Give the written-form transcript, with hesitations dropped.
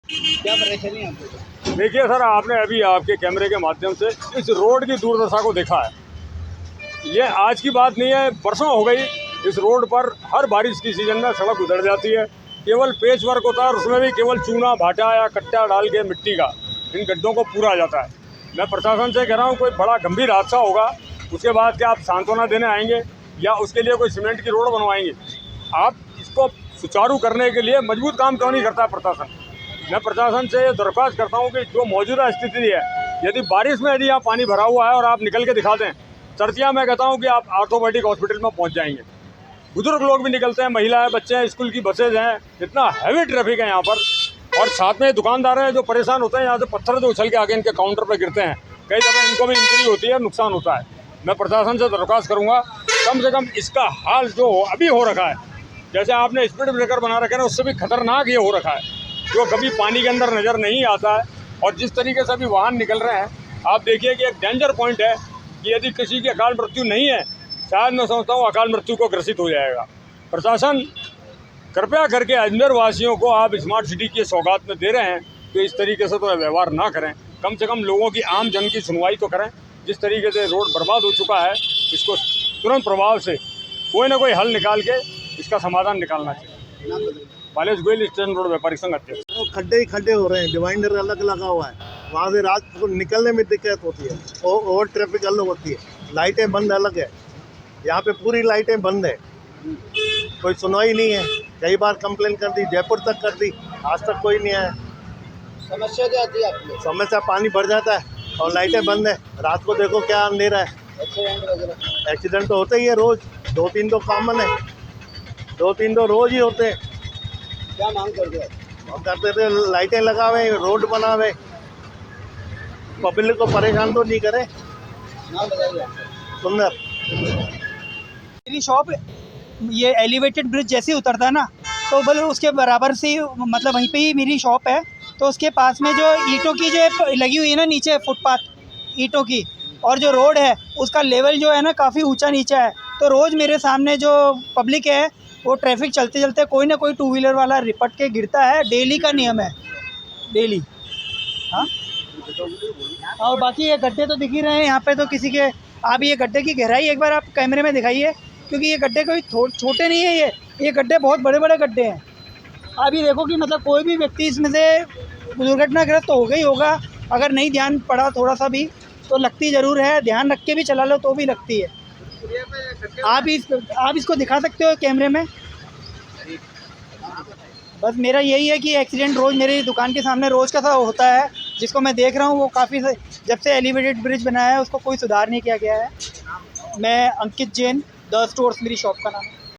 क्या परेशानी है आपको? देखिए सर, आपने अभी आपके कैमरे के माध्यम से इस रोड की दुर्दशा को देखा है। ये आज की बात नहीं है, बरसों हो गई इस रोड पर हर बारिश की सीज़न में सड़क उधड़ जाती है। केवल पेच वर्क होता है और उसमें भी केवल चूना भाटा या कट्टा डाल के मिट्टी का इन गड्ढों को पूरा जाता है। मैं प्रशासन से कह रहा हूँ, कोई बड़ा गंभीर हादसा होगा उसके बाद क्या आप सांत्वना देने आएंगे या उसके लिए कोई सीमेंट की रोड बनवाएंगे? आप इसको सुचारू करने के लिए मजबूत काम क्यों नहीं करता है प्रशासन? मैं प्रशासन से ये दरख्वास्त करता हूँ कि जो मौजूदा स्थिति है, यदि बारिश में यदि यहाँ पानी भरा हुआ है और आप निकल के दिखा दें, सर्दियाँ मैं कहता हूँ कि आप ऑर्थोपेडिक हॉस्पिटल में पहुँच जाएंगे। बुजुर्ग लोग भी निकलते हैं, महिलाएं, बच्चे हैं, स्कूल की बसेज हैं, इतना हैवी ट्रैफिक है यहाँ पर। और साथ में दुकानदार हैं जो परेशान होते हैं, यहाँ से पत्थर जो उछल के आगे इनके काउंटर पर गिरते हैं, कई दफ़ा इनको भी इंजरी होती है, नुकसान होता है। मैं प्रशासन से दरख्वास्त करूँगा कम से कम इसका हाल जो अभी हो रखा है, जैसे आपने स्पीड ब्रेकर बना रखे हैं उससे भी खतरनाक ये हो रखा है, जो कभी पानी के अंदर नज़र नहीं आता है। और जिस तरीके से अभी वाहन निकल रहे हैं, आप देखिए कि एक डेंजर पॉइंट है कि यदि किसी की अकाल मृत्यु नहीं है, शायद मैं समझता हूँ अकाल मृत्यु को ग्रसित हो जाएगा। प्रशासन कृपया करके अजमेर वासियों को आप स्मार्ट सिटी की सौगात में दे रहे हैं, तो इस तरीके से तो व्यवहार ना करें। कम से कम लोगों की, आम जन की सुनवाई तो करें। जिस तरीके से रोड बर्बाद हो चुका है, इसको तुरंत प्रभाव से कोई ना कोई हल निकाल के इसका समाधान निकालना चाहिए। बालेश गोयल, स्टेशन रोड व्यापारी संघ अध्यक्ष। खड्डे ही खड्डे हो रहे हैं, डिवाइडर अलग लगा हुआ है, वहाँ से रात को निकलने में दिक्कत होती है, ओवर ट्रैफिक अलग होती है, लाइटें बंद अलग है, यहाँ पे पूरी लाइटें बंद है, कोई सुनवाई नहीं है। कई बार कंप्लेन कर दी, जयपुर तक कर दी, आज तक कोई नहीं आया। समस्या क्या आती है आपको? समस्या पानी भर जाता है और लाइटें बंद है, रात को देखो क्या अंधेरा है। एक्सीडेंट वगैरह? एक्सीडेंट तो होते ही है रोज, 2-3 तो कॉमन है, 2-3 तो रोज ही होते हैं। क्या मांग करते हैं? हम करते थे लाइटें लगावे, रोड बनावे, पब्लिक को परेशान तो नहीं करे। नाम बताइए आपका। सुंदर। मेरी शॉप ये एलिवेटेड ब्रिज जैसे ही उतरता है ना, तो बल उसके बराबर से ही, मतलब वहीं पे ही मेरी शॉप है। तो उसके पास में जो ईंटों की जो लगी हुई है ना नीचे फुटपाथ ईंटों की, और जो रोड है उसका लेवल जो है ना काफ़ी ऊंचा नीचा है। तो रोज़ मेरे सामने जो पब्लिक है वो ट्रैफिक चलते चलते कोई ना कोई 2 व्हीलर वाला रिपट के गिरता है। डेली का नियम है, डेली। हाँ, और बाकी ये गड्ढे तो दिख ही रहे हैं यहाँ पे, तो किसी के, आप ये गड्ढे की गहराई एक बार आप कैमरे में दिखाइए, क्योंकि ये गड्ढे कोई छोटे नहीं है, ये गड्ढे बहुत बड़े बड़े गड्ढे हैं। अभी देखो कि मतलब कोई भी व्यक्ति इसमें से दुर्घटनाग्रस्त तो हो गई होगा, अगर नहीं ध्यान पड़ा थोड़ा सा भी तो लगती ज़रूर है, ध्यान रख के भी चला लो तो भी लगती है। आप इसको दिखा सकते हो कैमरे में। बस मेरा यही है कि एक्सीडेंट रोज़ मेरी दुकान के सामने रोज़ का सा होता है, जिसको मैं देख रहा हूँ। वो काफ़ी, जब से एलिवेटेड ब्रिज बनाया है उसको कोई सुधार नहीं किया गया है। मैं अंकित जैन, द स्टोर्स मेरी शॉप का नाम है।